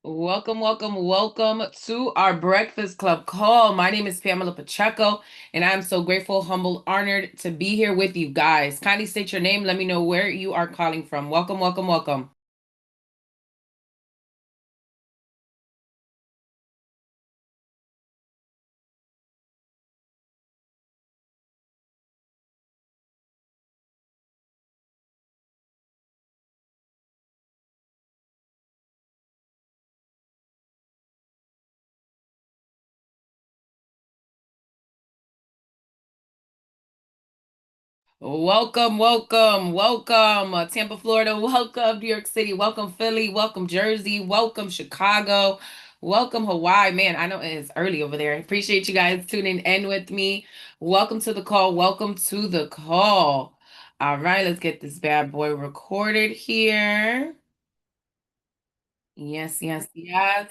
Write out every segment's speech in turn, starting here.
Welcome, welcome, welcome to our Breakfast Club call. My name is Pamela Pacheco, and I'm so grateful, humbled, honored to be here with you guys. Kindly state your name. Let me know where you are calling from. Welcome, welcome, welcome. Welcome, welcome, welcome, Tampa, Florida. Welcome, New York City. Welcome, Philly. Welcome, Jersey. Welcome, Chicago. Welcome, Hawaii. Man, I know it's early over there. I appreciate you guys tuning in with me. Welcome to the call. Welcome to the call. All right, let's get this bad boy recorded here. Yes, yes, yes.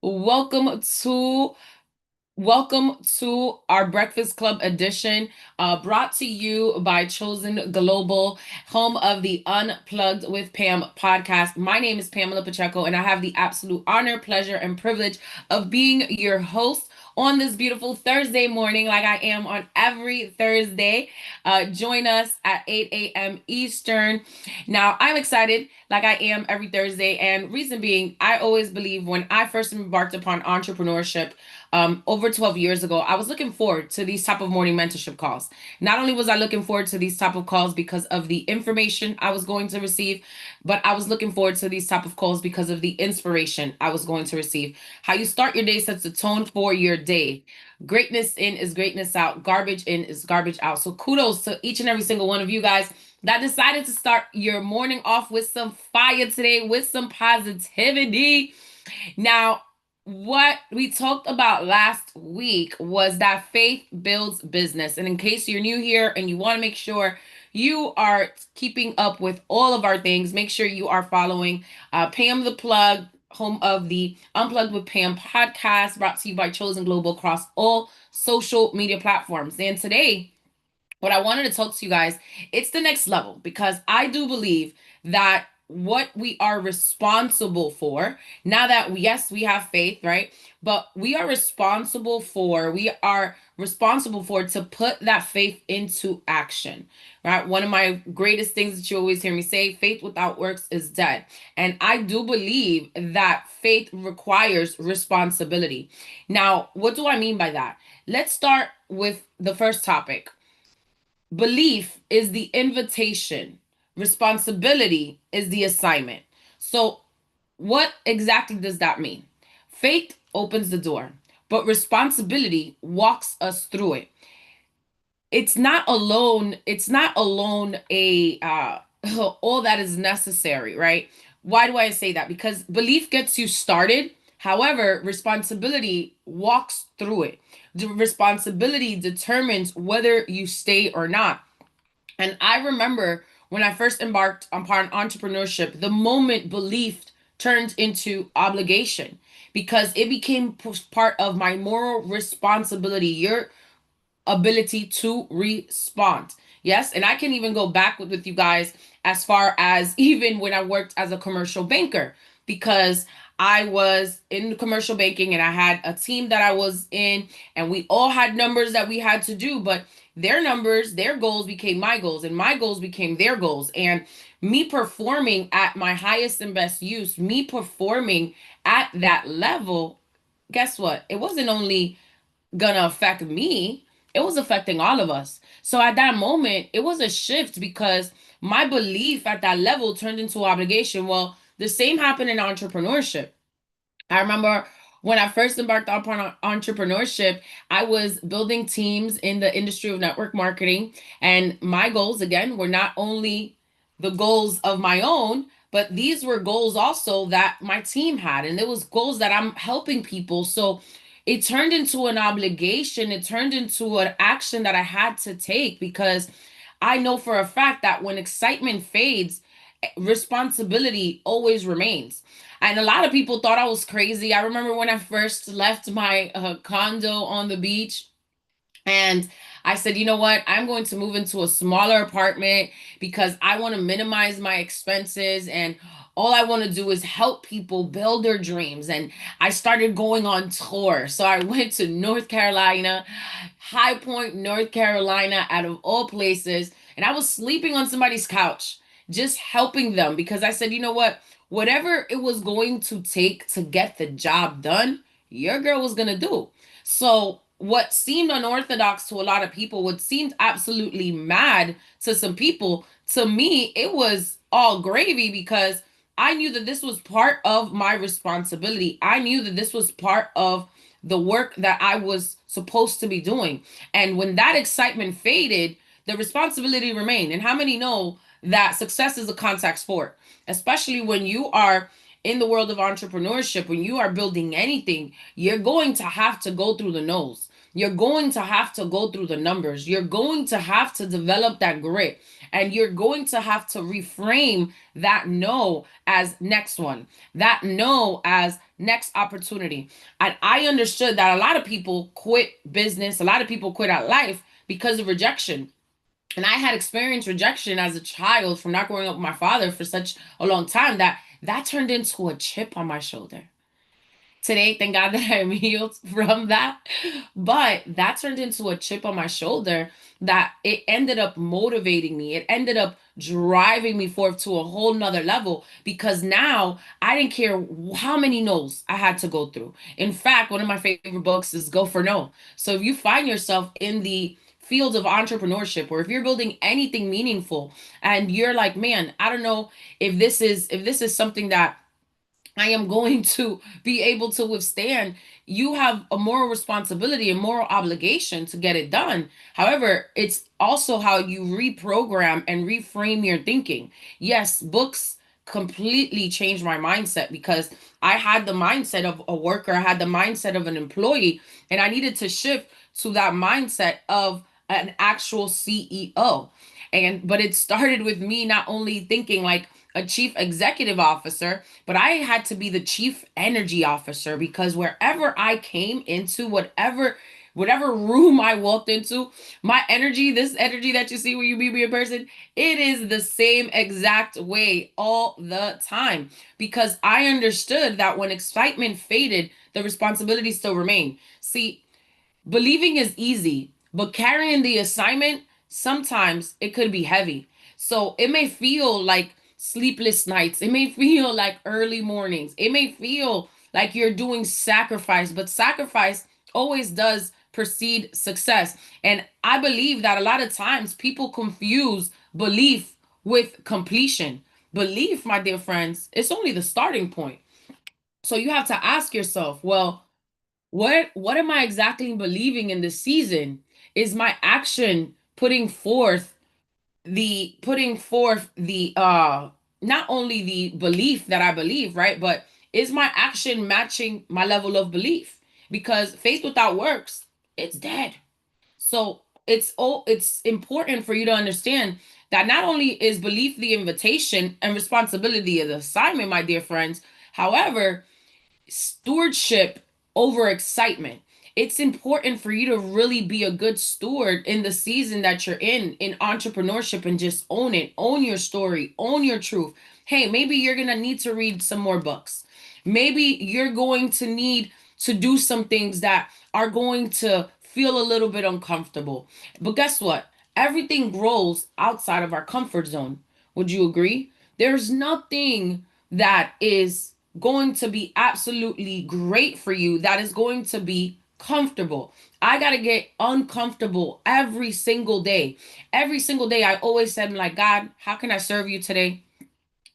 Welcome to Welcome to our Breakfast Club edition, brought to you by Chosen Global, home of the Unplugged with Pam podcast. My name is Pamela Pacheco, and I have the absolute honor, pleasure, and privilege of being your host on this beautiful Thursday morning, like I am on every Thursday. Join us at 8 a.m. Eastern. Now, I'm excited, like I am every Thursday, and reason being, I always believe when I first embarked upon entrepreneurship over 12 years ago, I was looking forward to these type of morning mentorship calls. Not only was I looking forward to these type of calls because of the information I was going to receive, but I was looking forward to these type of calls because of the inspiration I was going to receive. How you start your day sets the tone for your day. Greatness in is greatness out. Garbage in is garbage out. So kudos to each and every single one of you guys that decided to start your morning off with some fire today, with some positivity. Now, what we talked about last week was that faith builds business. And in case you're new here and you want to make sure you are keeping up with all of our things, make sure you are following Pam the Plug, home of the Unplugged with Pam podcast, brought to you by Chosen Global across all social media platforms. And today, what I wanted to talk to you guys, it's the next level because I do believe that what we are responsible for, now that yes, we have faith, right? But we are responsible for to put that faith into action, right? One of my greatest things that you always hear me say, faith without works is dead. And I do believe that faith requires responsibility. Now, what do I mean by that? Let's start with the first topic. Belief is the invitation, responsibility is the assignment. So, what exactly does that mean? Faith opens the door, but responsibility walks us through it. It's not alone a all that is necessary, right? Why do I say that? Because belief gets you started. However, responsibility walks through it. The responsibility determines whether you stay or not. And I remember when I first embarked upon entrepreneurship, the moment belief turned into obligation because it became part of my moral responsibility. Your ability to respond. Yes, and I can even go back with you guys as far as even when I worked as a commercial banker because I was in commercial banking and I had a team that I was in and we all had numbers that we had to do, but their numbers, their goals became my goals and my goals became their goals. And me performing at my highest and best use, me performing at that level, guess what? It wasn't only gonna affect me, it was affecting all of us. So at that moment, it was a shift because my belief at that level turned into obligation. Well, the same happened in entrepreneurship. I remember when I first embarked upon entrepreneurship, I was building teams in the industry of network marketing. And my goals, again, were not only the goals of my own, but these were goals also that my team had. And it was goals that I'm helping people. So it turned into an obligation. It turned into an action that I had to take because I know for a fact that when excitement fades, responsibility always remains. And a lot of people thought I was crazy. I remember when I first left my condo on the beach and I said, you know what? I'm going to move into a smaller apartment because I want to minimize my expenses. And all I want to do is help people build their dreams. And I started going on tour. So I went to North Carolina, High Point, North Carolina, out of all places. And I was sleeping on somebody's couch, just helping them because I said, you know what? Whatever it was going to take to get the job done, your girl was going to do. So, what seemed unorthodox to a lot of people, what seemed absolutely mad to some people, to me, it was all gravy because I knew that this was part of my responsibility. I knew that this was part of the work that I was supposed to be doing. And when that excitement faded, the responsibility remained. And how many know that success is a contact sport, especially when you are in the world of entrepreneurship, when you are building anything, you're going to have to go through the nose. You're going to have to go through the numbers. You're going to have to develop that grit. And you're going to have to reframe that no as next one, that no as next opportunity. And I understood that a lot of people quit business, a lot of people quit out life because of rejection. And I had experienced rejection as a child from not growing up with my father for such a long time that turned into a chip on my shoulder. Today, thank God that I'm healed from that. But that turned into a chip on my shoulder that it ended up motivating me. It ended up driving me forth to a whole nother level because now I didn't care how many no's I had to go through. In fact, one of my favorite books is Go for No. So if you find yourself in the field of entrepreneurship or if you're building anything meaningful and you're like, man, I don't know if this is something that I am going to be able to withstand. You have a moral responsibility and moral obligation to get it done. However, it's also how you reprogram and reframe your thinking. Yes, books completely changed my mindset because I had the mindset of a worker, I had the mindset of an employee, and I needed to shift to that mindset of an actual CEO. And but it started with me not only thinking like a chief executive officer, but I had to be the chief energy officer because wherever I came into, whatever room I walked into, my energy, this energy that you see when you meet me in person, it is the same exact way all the time because I understood that when excitement faded, the responsibility still remained. See, believing is easy, but carrying the assignment, sometimes it could be heavy. So it may feel like sleepless nights. It may feel like early mornings. It may feel like you're doing sacrifice, but sacrifice always does precede success. And I believe that a lot of times people confuse belief with completion. Belief, my dear friends, it's only the starting point. So you have to ask yourself, well, what am I exactly believing in this season? Is my action putting forth the not only the belief that I believe, right? But is my action matching my level of belief? Because faith without works, it's dead. So it's important for you to understand that not only is belief the invitation and responsibility of the assignment, my dear friends, however, stewardship over excitement. It's important for you to really be a good steward in the season that you're in entrepreneurship and just own it. Own your story, own your truth. Hey, maybe you're going to need to read some more books. Maybe you're going to need to do some things that are going to feel a little bit uncomfortable. But guess what? Everything grows outside of our comfort zone. Would you agree? There's nothing that is going to be absolutely great for you that is going to be comfortable. I got to get uncomfortable every single day. Every single day, I always said, like, God, how can I serve you today?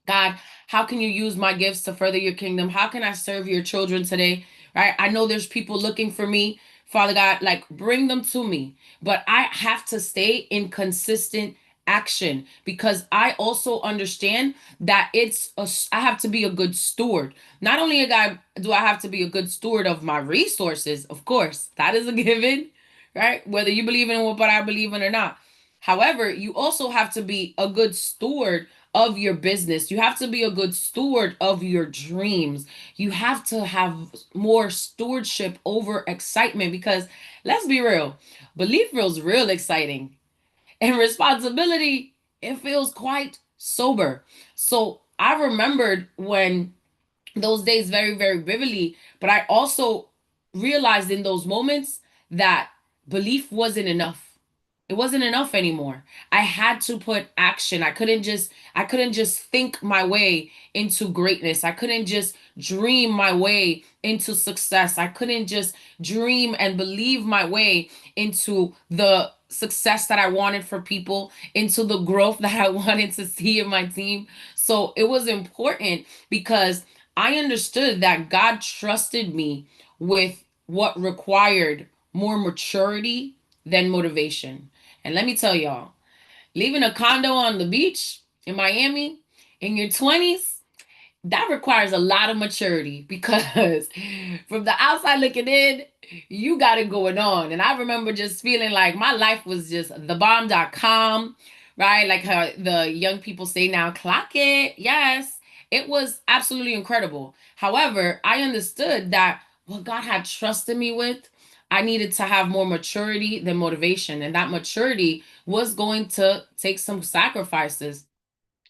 God, how can you use my gifts to further your kingdom? How can I serve your children today? Right? I know there's people looking for me. Father God, like bring them to me. But I have to stay in consistent action because I also understand that I have to be a good steward. Not only a guy do I have to be a good steward of my resources, of course, that is a given, right? Whether you believe in what I believe in or not. However, you also have to be a good steward of your business. You have to be a good steward of your dreams. You have to have more stewardship over excitement because let's be real, belief feels real exciting and responsibility, it feels quite sober. So I remembered when those days very, very vividly, but I also realized in those moments that belief wasn't enough. It wasn't enough anymore. I had to put action. I couldn't just think my way into greatness. I couldn't just dream my way into success. I couldn't just dream and believe my way into the success that I wanted for people, into the growth that I wanted to see in my team. So it was important because I understood that God trusted me with what required more maturity than motivation. And let me tell y'all, leaving a condo on the beach in Miami in your 20s, that requires a lot of maturity because from the outside looking in, you got it going on. And I remember just feeling like my life was just thebomb.com, right? Like how the young people say now, clock it. Yes, it was absolutely incredible. However, I understood that what God had trusted me with, I needed to have more maturity than motivation. And that maturity was going to take some sacrifices.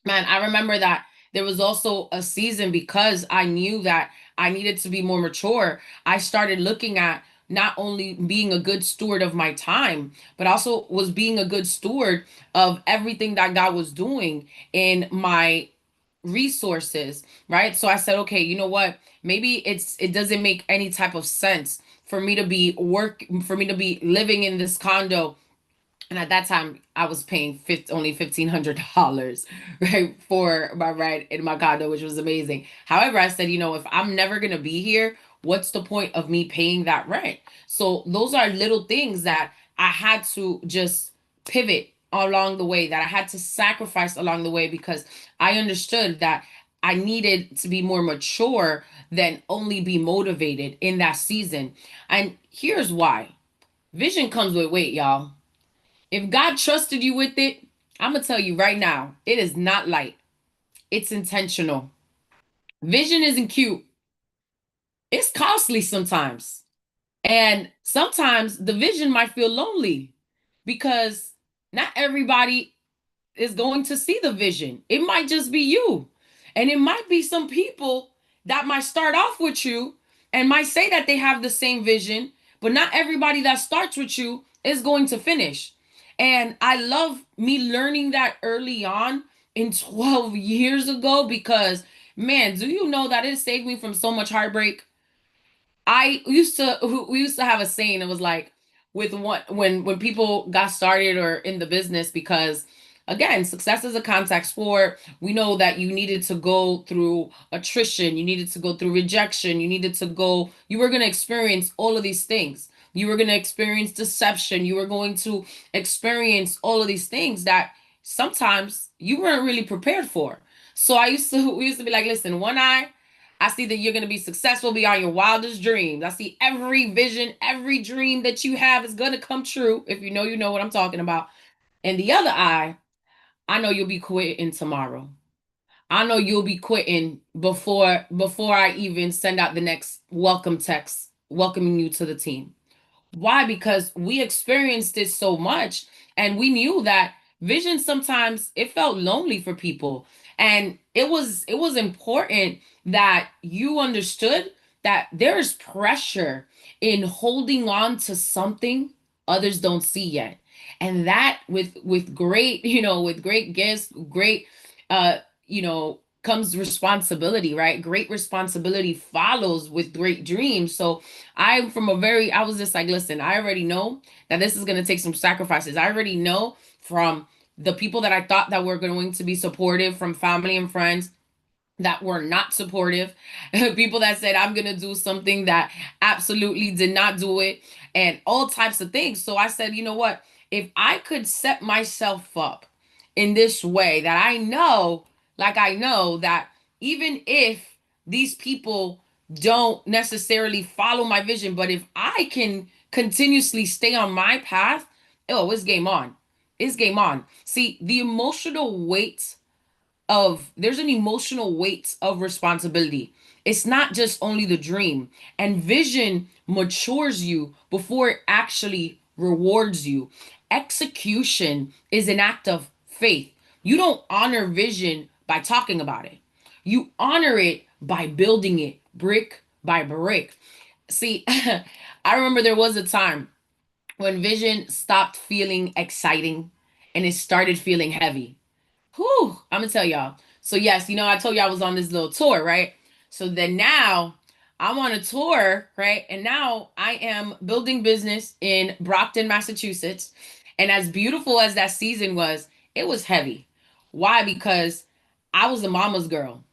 Man, I remember that there was also a season because I knew that I needed to be more mature. I started looking at not only being a good steward of my time, but also was being a good steward of everything that God was doing in my resources, right? So I said, okay, you know what? Maybe it doesn't make any type of sense for me to be living in this condo, and at that time, I was paying only $1,500, right, for my rent in my condo, which was amazing. However, I said, if I'm never gonna be here, what's the point of me paying that rent? So those are little things that I had to just pivot along the way, that I had to sacrifice along the way, because I understood that I needed to be more mature than only be motivated in that season. And here's why. Vision comes with weight, y'all. If God trusted you with it, I'm going to tell you right now, it is not light. It's intentional. Vision isn't cute. It's costly sometimes. And sometimes the vision might feel lonely because not everybody is going to see the vision. It might just be you. And it might be some people that might start off with you and might say that they have the same vision, but not everybody that starts with you is going to finish. And I love me learning that early on in 12 years ago because, man, do you know that it saved me from so much heartbreak? We used to have a saying. It was like with what when people got started or in the business, because again, success is a contact sport. We know that you needed to go through attrition, you needed to go through rejection, you were going to experience all of these things. You were going to experience deception, you were going to experience all of these things that sometimes you weren't really prepared for. So we used to be like, listen, one eye, I see that you're going to be successful beyond your wildest dreams. I see every vision, every dream that you have is going to come true. If you know, you know what I'm talking about. And the other eye, I know you'll be quitting tomorrow. I know you'll be quitting before I even send out the next welcome text welcoming you to the team. Why? Because we experienced it so much, and we knew that vision sometimes it felt lonely for people. And it was important that you understood that there's pressure in holding on to something others don't see yet. And that with great, with great gifts, great uh, comes responsibility, right? Great responsibility follows with great dreams. So I was just like, listen, I already know that this is going to take some sacrifices. I already know from the people that I thought that were going to be supportive, from family and friends that were not supportive, people that said I'm going to do something that absolutely did not do it, and all types of things. So I said, you know what? If I could set myself up in this way, that I know, like I know that even if these people don't necessarily follow my vision, but if I can continuously stay on my path, oh, it's game on. It's game on. See, the emotional weight of there's an emotional weight of responsibility. It's not just only the dream. And vision matures you before it actually rewards you. Execution is an act of faith. You don't honor vision by talking about it. You honor it by building it brick by brick. See, I remember there was a time when vision stopped feeling exciting and it started feeling heavy. Whew, I'm gonna tell y'all. So yes, I told you I was on this little tour, right? So then now I'm on a tour, right? And now I am building business in Brockton, Massachusetts. And as beautiful as that season was, it was heavy. Why? Because I was a mama's girl.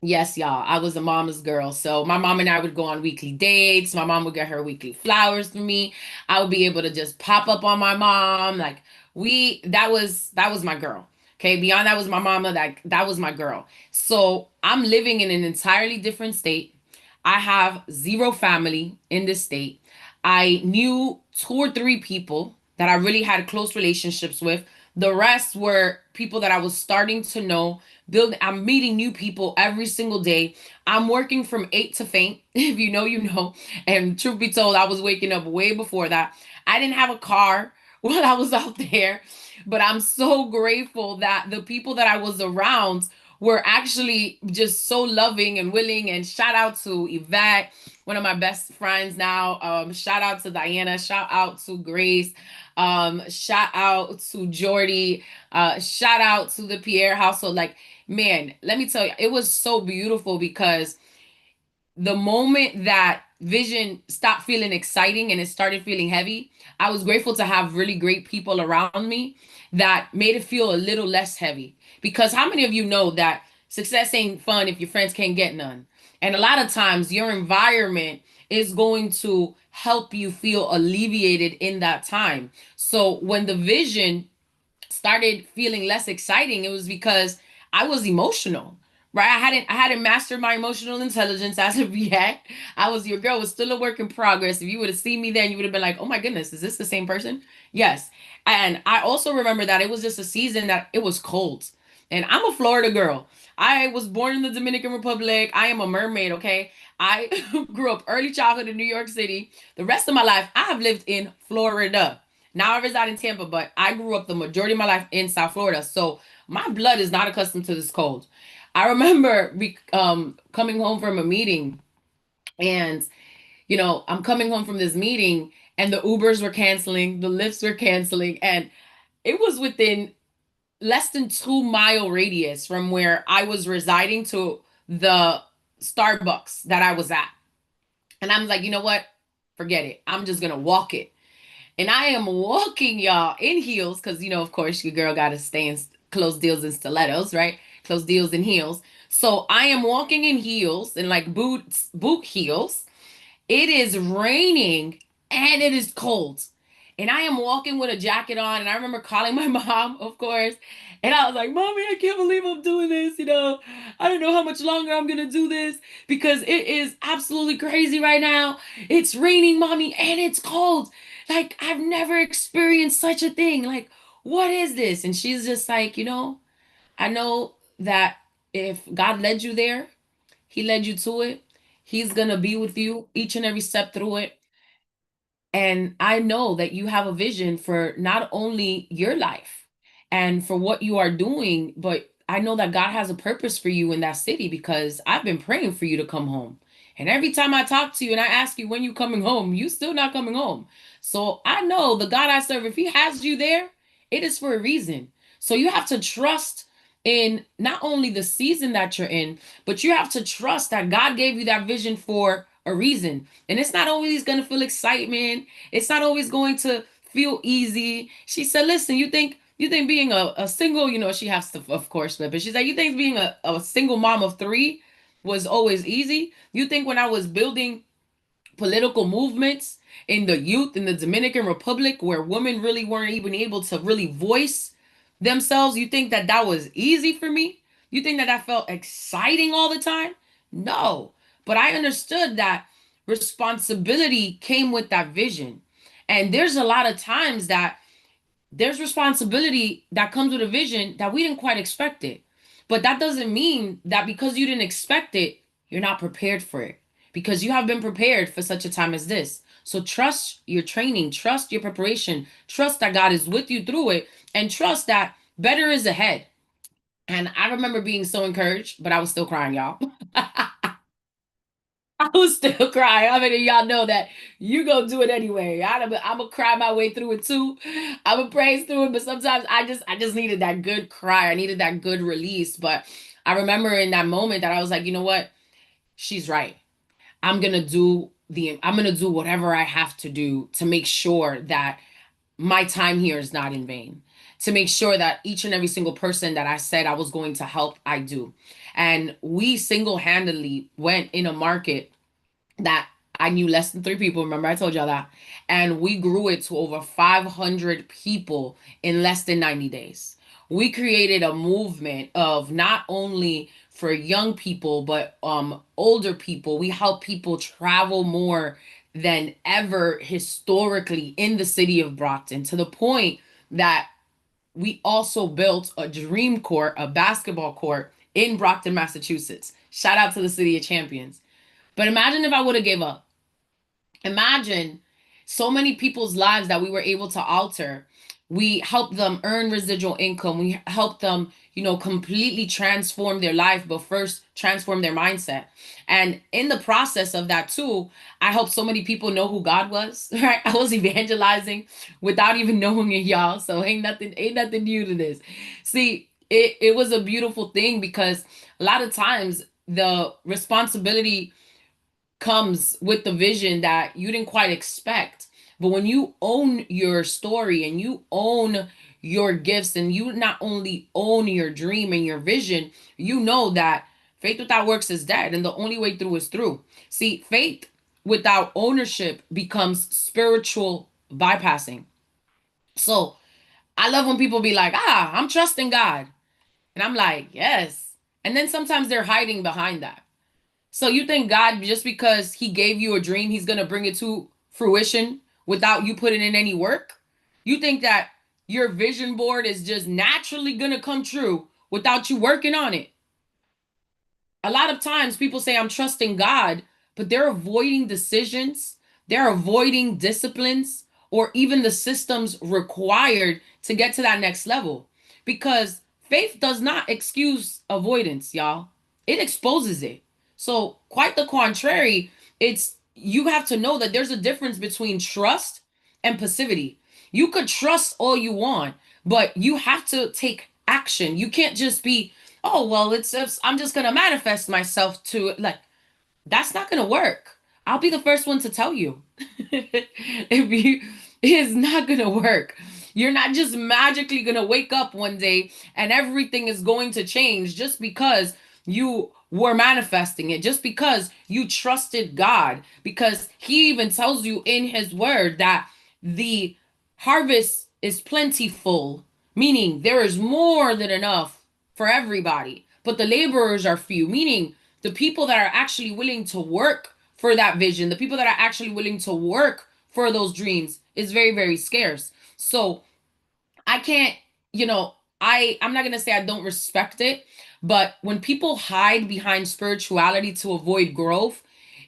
Yes, y'all. I was a mama's girl. So my mom and I would go on weekly dates. My mom would get her weekly flowers for me. I would be able to just pop up on my mom. Like that was my girl. Okay. Beyond that was my mama. That was my girl. So I'm living in an entirely different state. I have zero family in this state. I knew two or three people that I really had close relationships with. The rest were people that I was starting to know. I'm meeting new people every single day. I'm working from 8 to 5. If you know, you know. And truth be told, I was waking up way before that. I didn't have a car while I was out there, but I'm so grateful that the people that I was around were actually just so loving and willing. And shout out to Yvette, one of my best friends now. Shout out to Diana. Shout out to Grace. Shout out to Jordy. Shout out to the Pierre household. Like, man, let me tell you, it was so beautiful because the moment that vision stopped feeling exciting and it started feeling heavy, I was grateful to have really great people around me that made it feel a little less heavy. Because how many of you know that success ain't fun if your friends can't get none? And a lot of times your environment is going to help you feel alleviated in that time. So when the vision started feeling less exciting, it was because I was emotional. Right. I hadn't mastered my emotional intelligence as of yet. I was your girl was still a work in progress. If you would have seen me then, you would have been like, oh my goodness, is this the same person? Yes. And I also remember that it was just a season that it was cold. And I'm a Florida girl. I was born in the Dominican Republic. I am a mermaid, okay? I grew up early childhood in New York City. The rest of my life, I have lived in Florida. Now I reside in Tampa, but I grew up the majority of my life in South Florida. So my blood is not accustomed to this cold. I remember coming home from a meeting, and I'm coming home from this meeting, and the Ubers were canceling, the lifts were canceling, and it was within less than 2 mile radius from where I was residing to the Starbucks that I was at. And I'm like, you know what? Forget it. I'm just gonna walk it. And I am walking, y'all, in heels, because of course, your girl gotta stay in close deals and stilettos, right? Close deals and heels. So I am walking in heels and like boot heels. It is raining and it is cold. And I am walking with a jacket on. And I remember calling my mom, of course. And I was like, Mommy, I can't believe I'm doing this. I don't know how much longer I'm going to do this because it is absolutely crazy right now. It's raining, Mommy, and it's cold. Like, I've never experienced such a thing. Like, what is this? And she's just like, I know that if God led you there, He led you to it. He's going to be with you each and every step through it. And I know that you have a vision for not only your life and for what you are doing, but I know that God has a purpose for you in that city because I've been praying for you to come home. And every time I talk to you and I ask you when you coming home, you still not coming home. So I know the God I serve, if he has you there, it is for a reason. So you have to trust in not only the season that you're in, but you have to trust that God gave you that vision for a reason. And it's not always going to feel excitement. It's not always going to feel easy. She said, listen, you think being a single, she has to, of course, but she's like, you think being a single mom of three was always easy? You think when I was building political movements in the youth in the Dominican Republic where women really weren't even able to really voice themselves, you think that that was easy for me? You think that that felt exciting all the time? No. But I understood that responsibility came with that vision. And there's a lot of times that there's responsibility that comes with a vision that we didn't quite expect it. But that doesn't mean that because you didn't expect it, you're not prepared for it. Because you have been prepared for such a time as this. So trust your training, trust your preparation, trust that God is with you through it, and trust that better is ahead. And I remember being so encouraged, but I was still crying, y'all. I was still crying. I mean, y'all know that you gonna do it anyway. I'm gonna cry my way through it too. I'm gonna praise through it, but sometimes I just needed that good cry. I needed that good release. But I remember in that moment that I was like, you know what? She's right. I'm gonna do whatever I have to do to make sure that my time here is not in vain. To make sure that each and every single person that I said I was going to help, I do. And we single-handedly went in a market that I knew less than three people. Remember, I told y'all that. And we grew it to over 500 people in less than 90 days. We created a movement of not only for young people, but older people. We help people travel more than ever historically in the city of Brockton, to the point that we also built a dream court, a basketball court in Brockton, Massachusetts. Shout out to the City of Champions. But imagine if I would have gave up. Imagine so many people's lives that we were able to alter. We helped them earn residual income. We helped them, completely transform their life, but first transform their mindset. And in the process of that too, I helped so many people know who God was, right? I was evangelizing without even knowing it, y'all. So ain't nothing new to this. See, it was a beautiful thing because a lot of times the responsibility comes with the vision that you didn't quite expect. But when you own your story and you own your gifts and you not only own your dream and your vision, you know that faith without works is dead and the only way through is through. See, faith without ownership becomes spiritual bypassing. So I love when people be like, I'm trusting God. And I'm like, yes. And then sometimes they're hiding behind that. So you think God, just because he gave you a dream, he's going to bring it to fruition without you putting in any work? You think that your vision board is just naturally going to come true without you working on it? A lot of times people say, I'm trusting God, but they're avoiding decisions, they're avoiding disciplines, or even the systems required to get to that next level. Because faith does not excuse avoidance, y'all, it exposes it. So, quite the contrary, it's you have to know that there's a difference between trust and passivity. You could trust all you want, but you have to take action. You can't just be, oh well, I'm just gonna manifest myself to it. Like, that's not gonna work. I'll be the first one to tell you. If you It's not gonna work. You're not just magically gonna wake up one day and everything is going to change just because you were manifesting it, just because you trusted God, because he even tells you in his word that the harvest is plentiful, meaning there is more than enough for everybody, but the laborers are few, meaning the people that are actually willing to work for that vision, the people that are actually willing to work for those dreams is very, very scarce. So I can't, I'm not gonna say I don't respect it, but when people hide behind spirituality to avoid growth,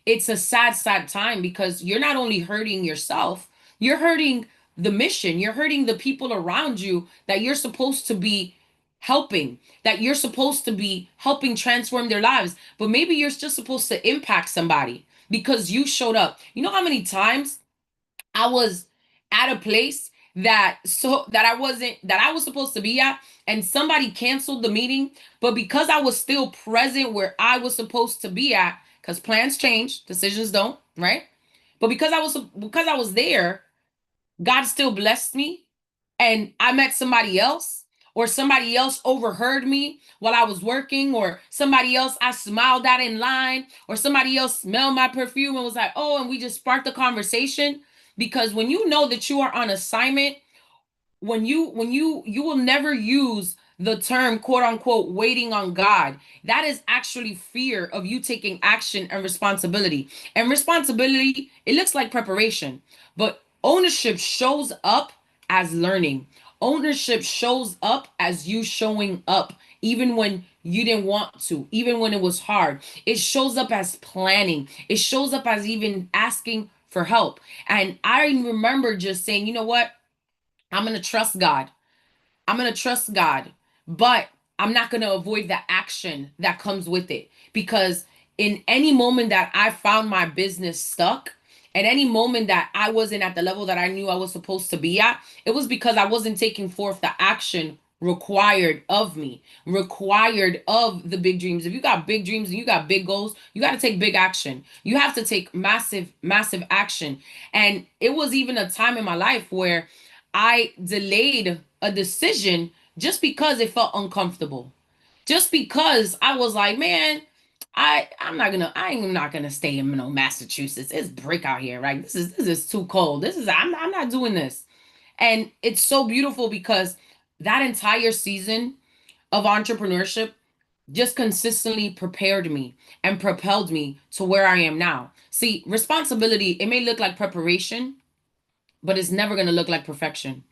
it's a sad, sad time because you're not only hurting yourself, you're hurting the mission, you're hurting the people around you that you're supposed to be helping, that you're supposed to be helping transform their lives. But maybe you're just supposed to impact somebody because you showed up. You know how many times I was at a place that I was supposed to be at, and somebody canceled the meeting, but because I was still present where I was supposed to be at, because plans change, decisions don't, right? But because I was there, God still blessed me, and I met somebody else, or somebody else overheard me while I was working, or somebody else I smiled at in line, or somebody else smelled my perfume and was like, oh, and we just sparked the conversation. Because when you know that you are on assignment, when you will never use the term quote unquote waiting on God. That is actually fear of you taking action and responsibility. And responsibility, it looks like preparation, but ownership shows up as learning. Ownership shows up as you showing up even when you didn't want to, even when it was hard. It shows up as planning. It shows up as even asking for help. And I remember just saying, you know what? I'm going to trust God. I'm going to trust God. But I'm not going to avoid the action that comes with it. Because in any moment that I found my business stuck, at any moment that I wasn't at the level that I knew I was supposed to be at, it was because I wasn't taking forth the action required of me, required of the big dreams. If you got big dreams and you got big goals, you got to take big action. You have to take massive, massive action. And it was even a time in my life where I delayed a decision just because it felt uncomfortable. Just because I was like, man, I'm not gonna stay in Massachusetts. It's brick out here, right? This is too cold. I'm not doing this. And it's so beautiful because that entire season of entrepreneurship just consistently prepared me and propelled me to where I am now. See, responsibility, it may look like preparation, but it's never going to look like perfection.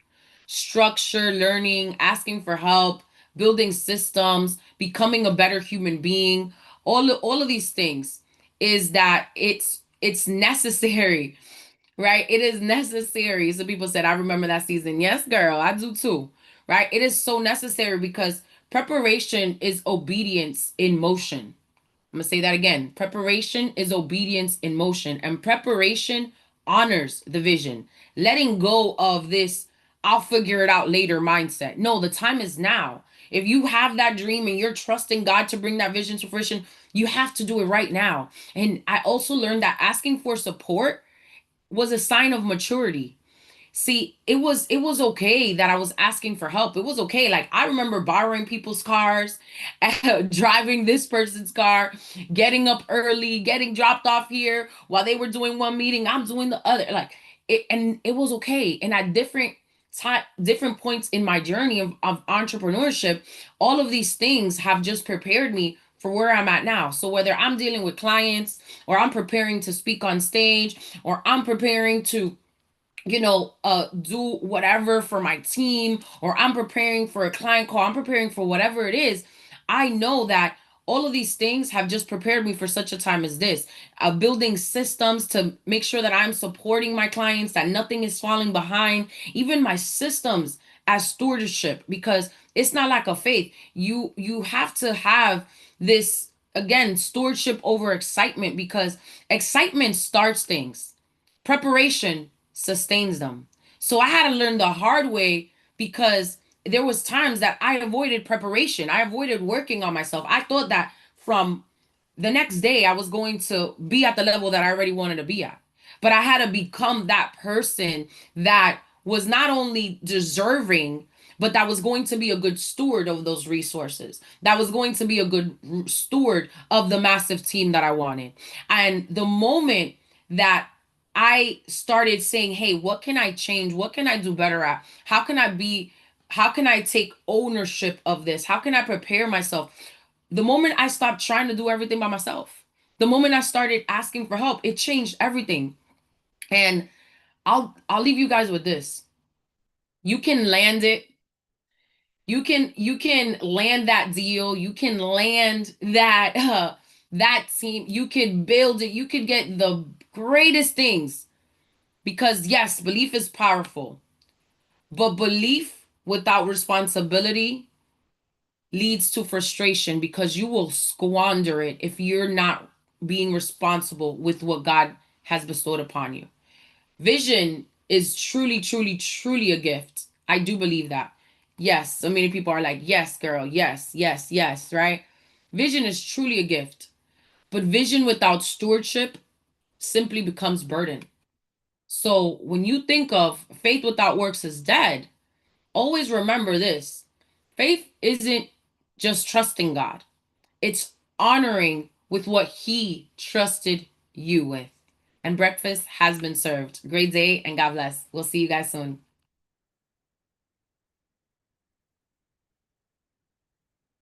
Structure, learning, asking for help, building systems, becoming a better human being, all of these things is that it's necessary, right? It is necessary. So people said, I remember that season. Yes, girl, I do too, right? It is so necessary because preparation is obedience in motion. I'm going to say that again. Preparation is obedience in motion, and preparation honors the vision. Letting go of this, I'll figure it out later mindset. No, the time is now. If you have that dream and you're trusting God to bring that vision to fruition, you have to do it right now. And I also learned that asking for support was a sign of maturity. See, it was okay that I was asking for help. It was okay. Like I remember borrowing people's cars, driving this person's car, getting up early, getting dropped off here while they were doing one meeting, I'm doing the other. Like it, and it was okay. And at different points in my journey of entrepreneurship, all of these things have just prepared me for where I'm at now. So whether I'm dealing with clients or I'm preparing to speak on stage or I'm preparing to do whatever for my team, or I'm preparing for a client call, I'm preparing for whatever it is, I know that all of these things have just prepared me for such a time as this. Building systems to make sure that I'm supporting my clients, that nothing is falling behind, even my systems as stewardship, because it's not like a faith. You have to have this, again, stewardship over excitement, because excitement starts things. Preparation sustains them. So I had to learn the hard way, because there was times that I avoided preparation. I avoided working on myself. I thought that from the next day I was going to be at the level that I already wanted to be at. But I had to become that person that was not only deserving, but that was going to be a good steward of those resources. That was going to be a good steward of the massive team that I wanted. And the moment that I started saying, hey, what can I change? What can I do better at? How can I take ownership of this? How can I prepare myself? The moment I stopped trying to do everything by myself, the moment I started asking for help, it changed everything. And I'll leave you guys with this. You can land it. You can land that deal. You can land that that team. You can build it. You can get the greatest things, because yes, belief is powerful, but belief without responsibility leads to frustration, because you will squander it if you're not being responsible with what God has bestowed upon you. Vision is truly, truly, truly a gift. I do believe that. Yes, so many people are like, yes, girl, yes, yes, yes, right? Vision is truly a gift, but vision without stewardship simply becomes burden. So when you think of faith without works is dead, always remember this: faith isn't just trusting God, it's honoring with what He trusted you with. And breakfast has been served. Great day and God bless. We'll see you guys soon.